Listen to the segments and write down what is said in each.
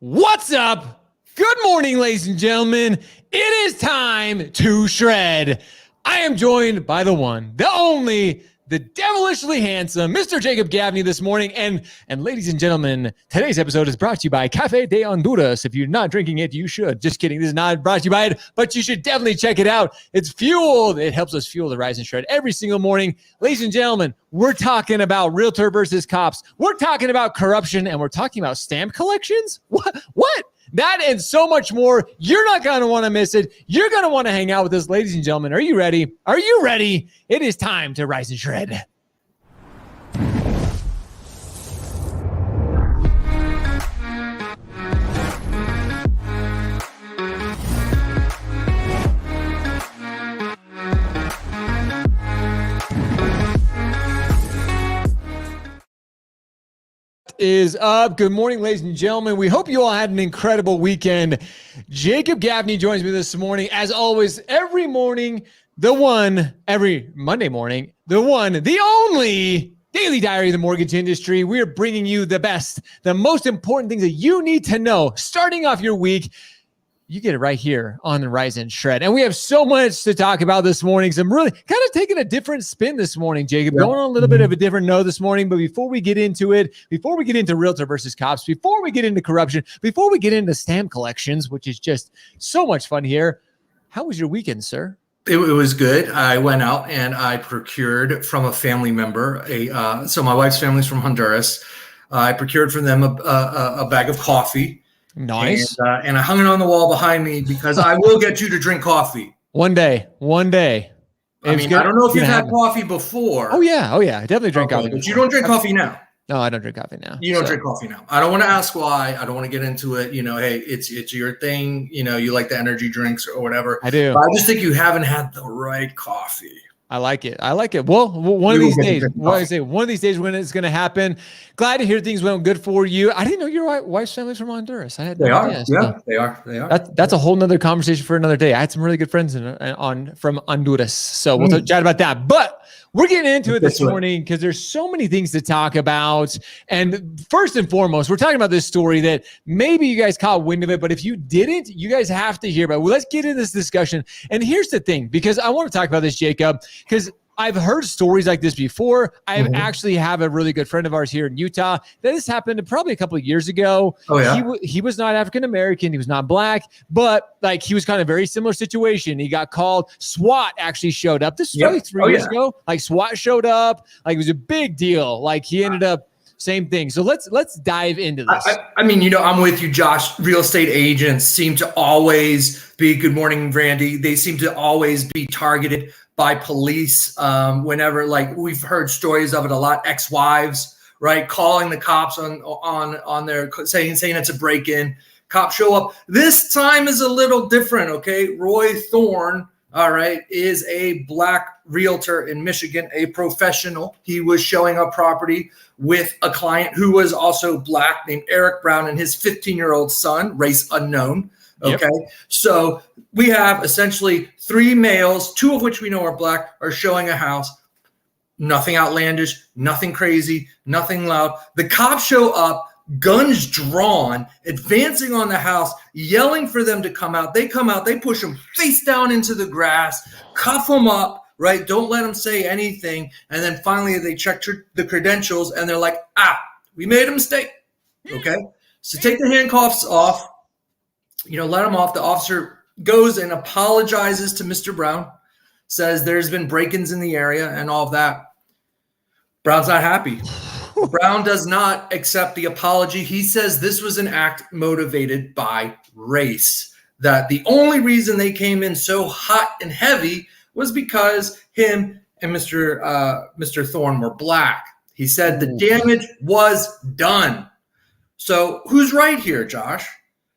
What's up? Good morning, ladies and gentlemen. It is time to shred. I am joined by the one, the only, the devilishly handsome Mr. Jacob Gaffney this morning. And ladies and gentlemen, today's episode is brought to you by Café de Honduras. If you're not drinking it, you should. Just kidding. This is not brought to you by it, but you should definitely check it out. It's fueled. It helps us fuel the Rise and Shred every single morning. Ladies and gentlemen, we're talking about Realtor versus cops. We're talking about corruption, and we're talking about stamp collections. What? That and so much more. You're not going to want to miss it. You're going to want to hang out with us, ladies and gentlemen. Are you ready? Are you ready? It is time to Rise and Shred. Is up. Good morning, ladies and gentlemen. We hope you all had an incredible weekend. Jacob Gaffney joins me this morning. As always, every morning, every Monday morning, the only daily diary of the mortgage industry. We're bringing you the best, the most important things that you need to know starting off your week. You get it right here on the Rise and Shred. And we have so much to talk about this morning. So I'm really kind of taking a different spin this morning, Jacob. Going on a little bit of a different note this morning. But before we get into it, before we get into Realtor versus cops, before we get into corruption, before we get into stamp collections, which is just so much fun here, how was your weekend, sir? It was good. I went out and I procured from a family member, so my wife's family's from Honduras. I procured from them a bag of coffee. Nice. And I hung it on the wall behind me because I will get you to drink coffee. One day. I mean, I don't know if you've had coffee before. Oh, yeah. I definitely drink coffee. But you don't drink coffee now. No, I don't drink coffee now. You don't drink coffee now. I don't want to ask why. I don't want to get into it. You know, hey, it's your thing. You know, you like the energy drinks or whatever. I do. But I just think you haven't had the right coffee. I like it. Well, one of these days when it's going to happen. Glad to hear things went good for you. I didn't know your wife's family's from Honduras. I had no idea. Yeah, they are. That's a whole nother conversation for another day. I had some really good friends from Honduras, so we'll chat about that. But we're getting into it this morning because there's so many things to talk about. And first and foremost, we're talking about this story that maybe you guys caught wind of it, but if you didn't, you guys have to hear about it. Well, let's get into this discussion. And here's the thing, because I want to talk about this, Jacob, because I've heard stories like this before. I actually have a really good friend of ours here in Utah that this happened probably a couple of years ago. Oh, yeah. He was not African-American. He was not black, but like he was kind of very similar situation. He got called. SWAT actually showed up. This was probably 3 years ago. Like SWAT showed up. Like it was a big deal. Like he ended up same thing. So let's dive into this. I mean, you know, I'm with you, Josh. Real estate agents seem to always be, good morning, Randy. They seem to always be targeted by police whenever, like we've heard stories of it a lot, ex-wives, right? Calling the cops on their saying it's a break-in. Cops show up. This time is a little different, okay? Roy Thorne, all right, is a black realtor in Michigan, a professional. He was showing a property with a client who was also black named Eric Brown and his 15-year-old son, race unknown. Okay. Yep. So we have essentially three males, two of which we know are black, are showing a house. Nothing outlandish, nothing crazy, nothing loud. The cops show up, guns drawn, advancing on the house, yelling for them to come out. They come out, they push them face down into the grass, cuff them up, right? Don't let them say anything. And then finally they check the credentials and they're like, we made a mistake. Okay. So take the handcuffs off. You know, let him off. The officer goes and apologizes to Mr. Brown, says there's been break-ins in the area and all of that. Brown's not happy. Brown does not accept the apology. He says this was an act motivated by race, that the only reason they came in so hot and heavy was because him and Mr. Thorne were black. He said the damage was done. So who's right here, Josh?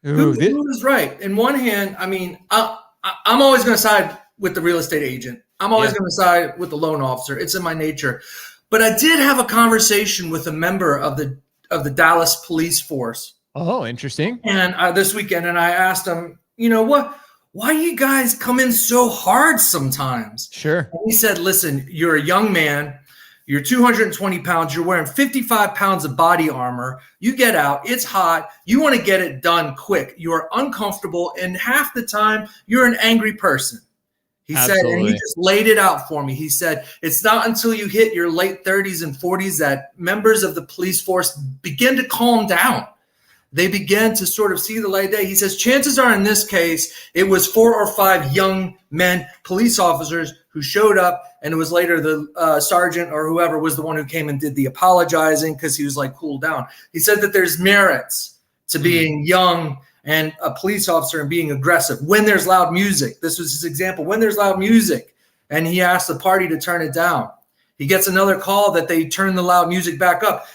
Who is right? In one hand, I mean, I'm always going to side with the real estate agent. I'm always going to side with the loan officer. It's in my nature. But I did have a conversation with a member of the Dallas police force. Oh, interesting. And this weekend, and I asked him, you know what? Why you guys come in so hard sometimes? Sure. And he said, listen, you're a young man. You're 220 pounds. You're wearing 55 pounds of body armor. You get out. It's hot. You want to get it done quick. You are uncomfortable. And half the time, you're an angry person. He said, and he just laid it out for me. He said, it's not until you hit your late 30s and 40s that members of the police force begin to calm down. They begin to sort of see the light of day. He says, chances are in this case, it was 4 or 5 young men, police officers who showed up, and it was later the sergeant or whoever was the one who came and did the apologizing because he was like, cool down. He said that there's merits to being young and a police officer and being aggressive when there's loud music. This was his example. When there's loud music, and he asked the party to turn it down. He gets another call that they turn the loud music back up.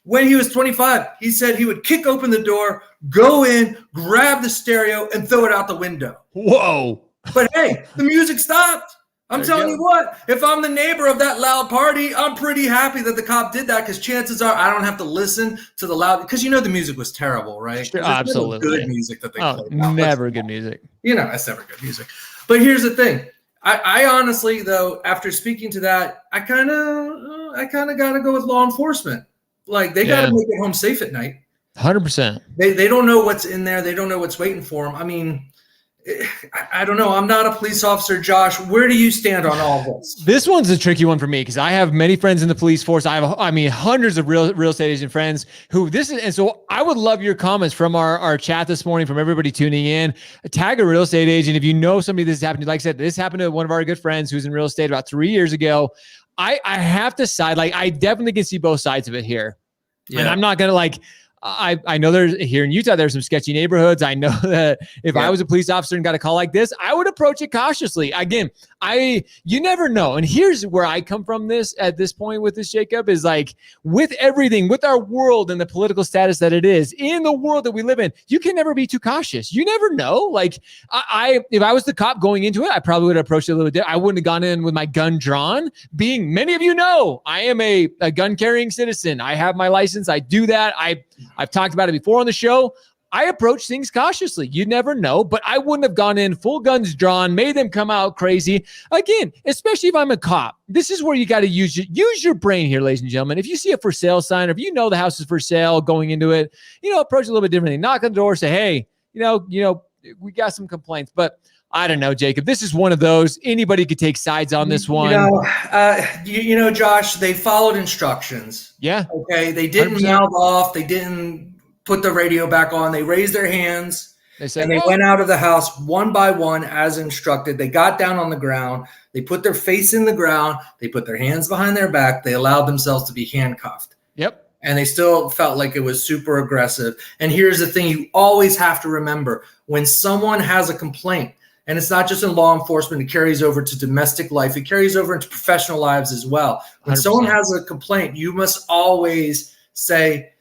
When he was 25, he said he would kick open the door, go in, grab the stereo, and throw it out the window. Whoa. But hey, the music stopped. I'm telling you what, if I'm the neighbor of that loud party, I'm pretty happy that the cop did that, because chances are I don't have to listen to the loud, because the music was terrible, right? Sure, absolutely. Good music that they played. Never good music. It's never good music. But here's the thing. I honestly, though, after speaking to that, I kind of got to go with law enforcement. Like, they got to make it home safe at night. 100%. They don't know what's in there. They don't know what's waiting for them. I mean, I don't know. I'm not a police officer, Josh. Where do you stand on all this? This one's a tricky one for me because I have many friends in the police force. I have, hundreds of real estate agent friends who and so I would love your comments from our chat this morning, from everybody tuning in. Tag a real estate agent if you know somebody this has happened to. Like I said, this happened to one of our good friends who's in real estate about 3 years ago. I have to side. Like, I definitely can see both sides of it here. Yeah. And I'm not going to I know there's here in Utah, there's some sketchy neighborhoods. I know that if I was a police officer and got a call like this, I would approach it cautiously. Again, you never know. And here's where I come from at this point with this, Jacob, is like, with everything, with our world and the political status that it is in the world that we live in, you can never be too cautious. You never know. Like, if I was the cop going into it, I probably would have approached it a little bit. I wouldn't have gone in with my gun drawn. Being, many of you know, I am a gun carrying citizen. I have my license. I do that. I've talked about it before on the show. I approach things cautiously. You never know, but I wouldn't have gone in full guns drawn, made them come out crazy. Again, especially if I'm a cop, this is where you got to use your brain here, ladies and gentlemen. If you see a for sale sign, or if you know the house is for sale going into it, approach it a little bit differently. Knock on the door, say, hey, we got some complaints, but I don't know, Jacob. This is one of those. Anybody could take sides on this one. Josh, they followed instructions. Yeah. Okay. They didn't mouth off. They didn't put the radio back on. They raised their hands. They went out of the house one by one as instructed. They got down on the ground. They put their face in the ground. They put their hands behind their back. They allowed themselves to be handcuffed. Yep. And they still felt like it was super aggressive. And here's the thing. You always have to remember, when someone has a complaint, and it's not just in law enforcement, it carries over to domestic life. It carries over into professional lives as well. When 100%. Someone has a complaint, you must always say,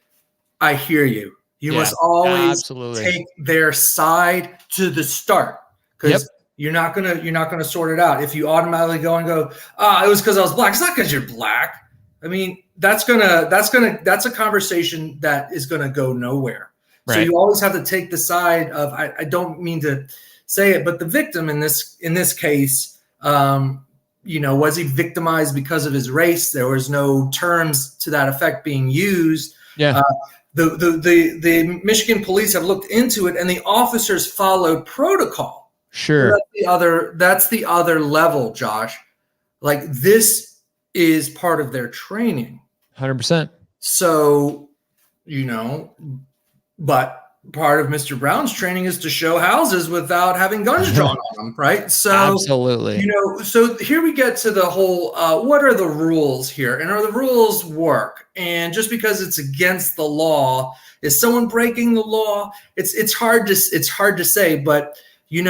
I hear you. You must always take their side to the start, because you're not gonna sort it out. If you automatically go, it was because I was black. It's not because you're black. I mean, that's a conversation that is gonna go nowhere. Right. So you always have to take the side of, I don't mean to say it, but the victim in this case, was he victimized because of his race? There was no terms to that effect being used. Yeah. The Michigan police have looked into it, and the officers followed protocol. Sure. So that's the other level, Josh. Like, this is part of their training. 100%. So, but part of Mr. Brown's training is to show houses without having guns drawn on them, right? So, absolutely. So here we get to the whole, what are the rules here, and are the rules work? And just because it's against the law, is someone breaking the law? It's hard to say, but you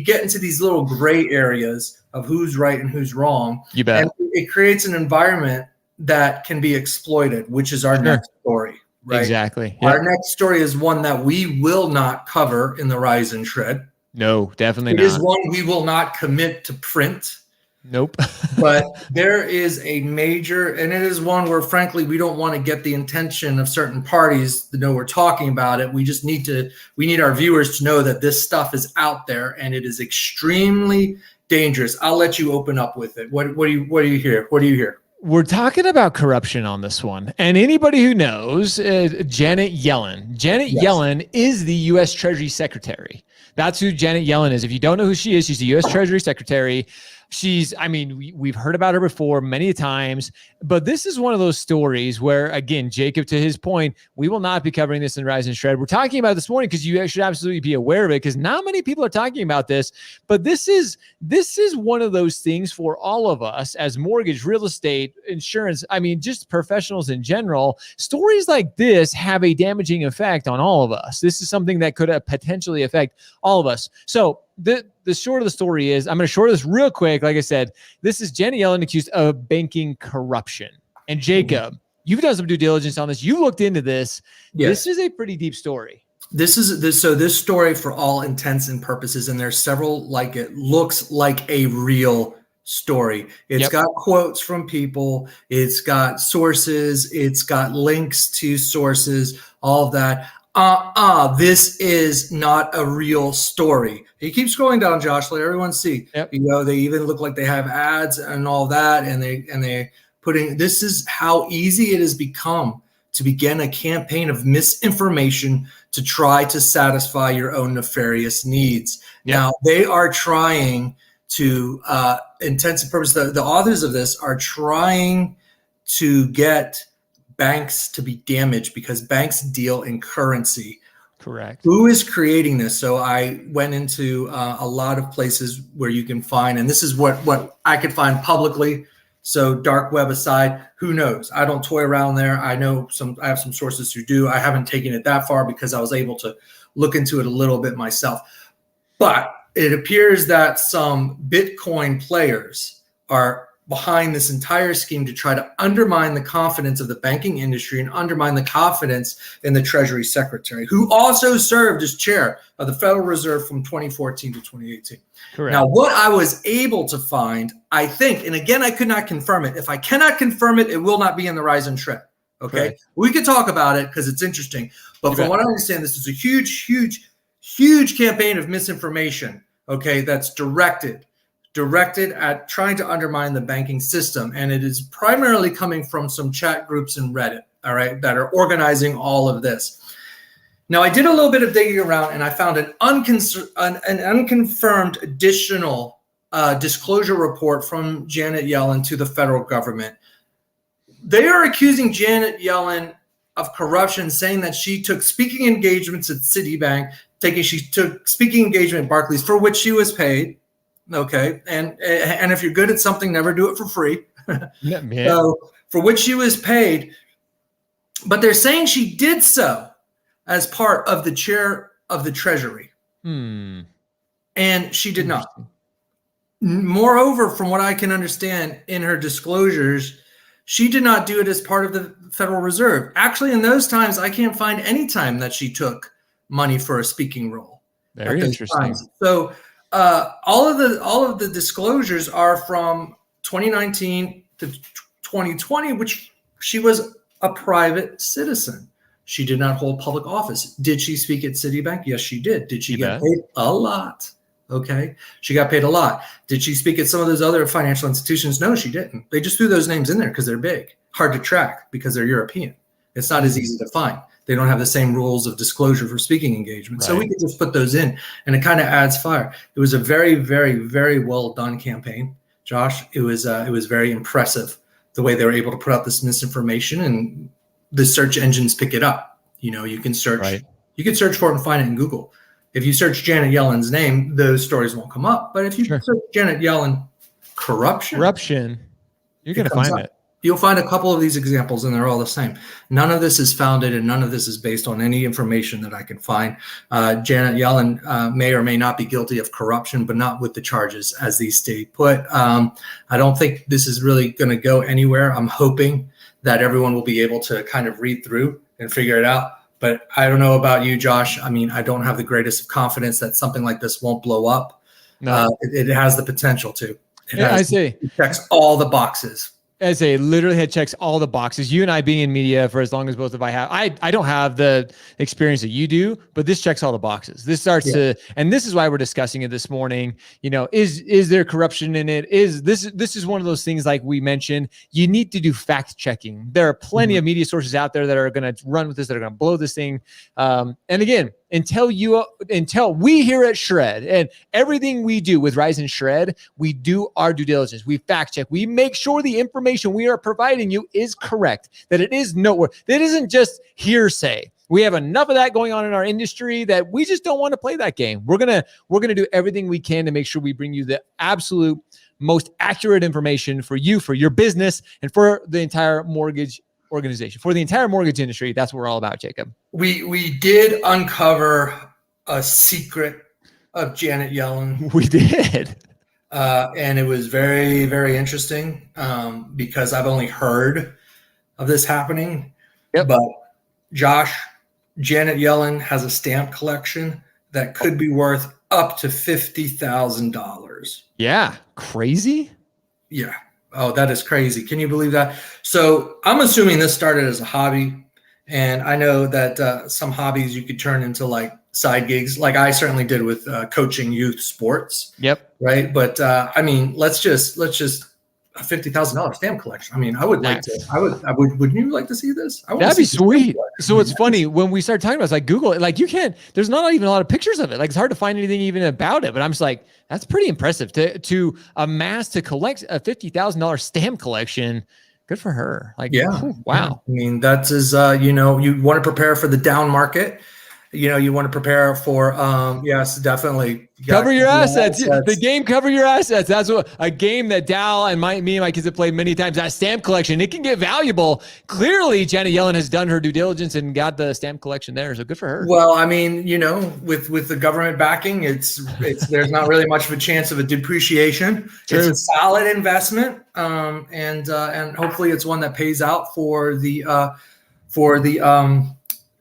get into these little gray areas of who's right and who's wrong. You bet. And it creates an environment that can be exploited, which is our next story. Right? Exactly. Yep. Our next story is one that we will not cover in the Rise and Shred. No, definitely not. It is one we will not commit to print. Nope. But there is a major, and it is one where, frankly, we don't want to get the intention of certain parties to know we're talking about it. We just need our viewers to know that this stuff is out there, and it is extremely dangerous. I'll let you open up with it. What do you hear? What do you hear? We're talking about corruption on this one. And anybody who knows Janet Yellen, Janet Yellen is the U.S. Treasury Secretary. That's who Janet Yellen is. If you don't know who she is, she's the U.S. Treasury Secretary. We've heard about her before many times, but this is one of those stories where, again, Jacob, to his point, we will not be covering this in Rise and Shred. We're talking about this morning because you should absolutely be aware of it, because not many people are talking about this, but this is one of those things for all of us as mortgage, real estate, insurance, just professionals in general. Stories like this have a damaging effect on all of us. This is something that could potentially affect all of us. So the short of the story is, I'm going to short this real quick. Like I said, this is Janet Yellen accused of banking corruption. And Jacob, you've done some due diligence on this. You looked into this. Yes. This is a pretty deep story. This story, for all intents and purposes, and there's several like it, looks like a real story. It's got quotes from people. It's got sources. It's got links to sources, all of that. This is not a real story. You keep scrolling down, Josh, let everyone see. They even look like they have ads and all that, and they putting, this is how easy it has become to begin a campaign of misinformation to try to satisfy your own nefarious needs. Now, they are trying to, intents and purposes, the authors of this are trying to get banks to be damaged because banks deal in currency. Correct. Who is creating this? So I went into a lot of places where you can find, and this is what I could find publicly. So dark web aside, who knows? I don't toy around there. I have some sources who do. I haven't taken it that far because I was able to look into it a little bit myself. But it appears that some Bitcoin players are behind this entire scheme to try to undermine the confidence of the banking industry and undermine the confidence in the Treasury Secretary, who also served as chair of the Federal Reserve from 2014 to 2018. Correct. Now, what I was able to find, I think, and again, I could not confirm it. If I cannot confirm it, it will not be in the Rise and Shred. Okay. Correct. We could talk about it because it's interesting. But from what I understand, this is a huge campaign of misinformation. Okay. That's directed at trying to undermine the banking system. And it is primarily coming from some chat groups in Reddit, all right, that are organizing all of this. Now, I did a little bit of digging around, and I found an unconfirmed additional disclosure report from Janet Yellen to the federal government. They are accusing Janet Yellen of corruption, saying that she took speaking engagements at Citibank, she took speaking engagement at Barclays, for which she was paid. Okay. And if you're good at something, never do it for free. So for which she was paid, but they're saying she did so as part of the chair of the Treasury. And she did not. Moreover, from what I can understand in her disclosures, she did not do it as part of the Federal Reserve. Actually, in those times, I can't find any time that she took money for a speaking role. Very interesting. Times. So all of the disclosures are from 2019 to 2020, which she was a private citizen. She did not hold public office. Did she speak at Citibank? Yes, she did. Did she get paid? A lot. Okay. She got paid a lot. Did she speak at some of those other financial institutions? No, she didn't. They just threw those names in there because they're big, hard to track because they're European. It's not as easy to find. They don't have the same rules of disclosure for speaking engagement. Right. So we could just put those in, and it kind of adds fire. It was a very, very, very well done campaign, Josh. It was very impressive the way they were able to put out this misinformation, and the search engines pick it up. You can search, you can search for it and find it in Google. If you search Janet Yellen's name, those stories won't come up. But if you search Janet Yellen corruption, you're going to find it. You'll find a couple of these examples, and they're all the same. None of this is founded, and none of this is based on any information that I can find. Janet Yellen may or may not be guilty of corruption, but not with the charges as these stay put. I don't think this is really going to go anywhere. I'm hoping that everyone will be able to kind of read through and figure it out. But I don't know about you, Josh. I mean, I don't have the greatest of confidence that something like this won't blow up. No. It has the potential to. I see. It checks all the boxes. As a literally head checks all the boxes. You and I being in media for as long as both of I don't have the experience that you do, but this checks all the boxes. This starts to, and this is why we're discussing it this morning. You know, is there corruption in it? This is one of those things, like we mentioned, you need to do fact checking. There are plenty of media sources out there that are going to run with this, that are going to blow this thing. And again, until we here at Shred and everything we do with Rise and Shred, we do our due diligence. We fact check. We make sure the information we are providing you is correct, that it is noteworthy, that it isn't just hearsay. We have enough of that going on in our industry that we just don't want to play that game. We're gonna do everything we can to make sure we bring you the absolute most accurate information for you, for your business, and for the entire mortgage organization, for the entire mortgage industry. That's what we're all about, Jacob. We did uncover a secret of Janet Yellen. We did. And it was very, very interesting because I've only heard of this happening. Yep. But Josh, Janet Yellen has a stamp collection that could be worth up to $50,000. Yeah. Crazy. Yeah. Oh, that is crazy. Can you believe that? So I'm assuming this started as a hobby. And I know that some hobbies you could turn into like side gigs, like I certainly did with coaching youth sports. Yep. Right. But I mean, let's just a $50,000 stamp collection. I mean, I would. Wouldn't you like to see this? That'd be sweet. So it's funny when we start talking about it, it's like Google it, like you can't, there's not even a lot of pictures of it. Like it's hard to find anything even about it, but I'm just like, that's pretty impressive to collect a $50,000 stamp collection. Good for her. Like, yeah. Wow. I mean, that's you want to prepare for the down market. You want to prepare for, yes, definitely. Cover your assets. The game, cover your assets. That's what a game that Dal and me and my kids have played many times. That stamp collection, it can get valuable. Clearly, Janet Yellen has done her due diligence and got the stamp collection there. So good for her. Well, I mean, with the government backing, it's there's not really much of a chance of a depreciation. True. It's a solid investment, and hopefully it's one that pays out for the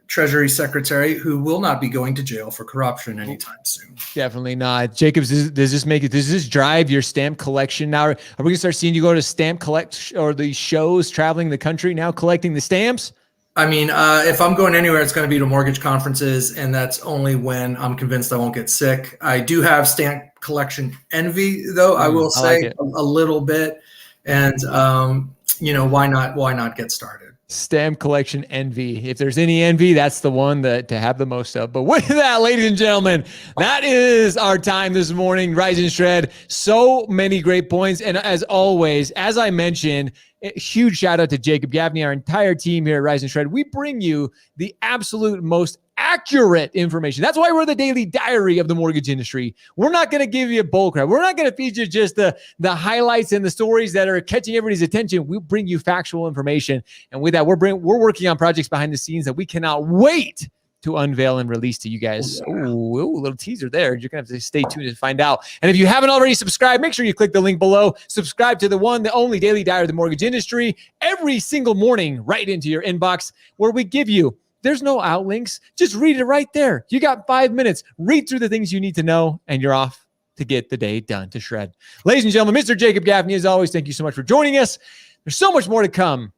Treasury Secretary, who will not be going to jail for corruption anytime soon. Definitely not. Jacobs, does this drive your stamp collection now? Are we gonna start seeing you go to stamp collect or the shows traveling the country now collecting the stamps? I mean, if I'm going anywhere, it's going to be to mortgage conferences, and that's only when I'm convinced I won't get sick. I do have stamp collection envy, though. I will say like a little bit, and why not get started? Stamp collection envy. If there's any envy, that's the one to have the most of. But with that, ladies and gentlemen, that is our time this morning. Rise and Shred. So many great points. And as always, as I mentioned, a huge shout out to Jacob Gaffney, our entire team here at Rise and Shred. We bring you the absolute most accurate information. That's why we're the daily diary of the mortgage industry. We're not going to give you bull crap. We're not going to feed you just the highlights and the stories that are catching everybody's attention. We bring you factual information. And with that, we're working on projects behind the scenes that we cannot wait to unveil and release to you guys. Ooh, a little teaser there. You're going to have to stay tuned to find out. And if you haven't already subscribed, make sure you click the link below. Subscribe to the one, the only daily diary of the mortgage industry every single morning right into your inbox, where we give you, there's no outlinks. Just read it right there. You got 5 minutes. Read through the things you need to know, and you're off to get the day done, to shred. Ladies and gentlemen, Mr. Jacob Gaffney, as always, thank you so much for joining us. There's so much more to come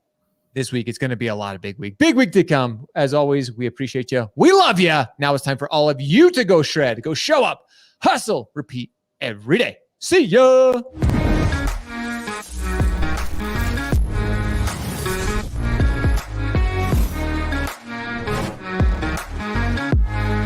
this week. It's going to be a lot of big week to come. As always, we appreciate you. We love you. Now it's time for all of you to go shred, go show up, hustle, repeat every day. See ya.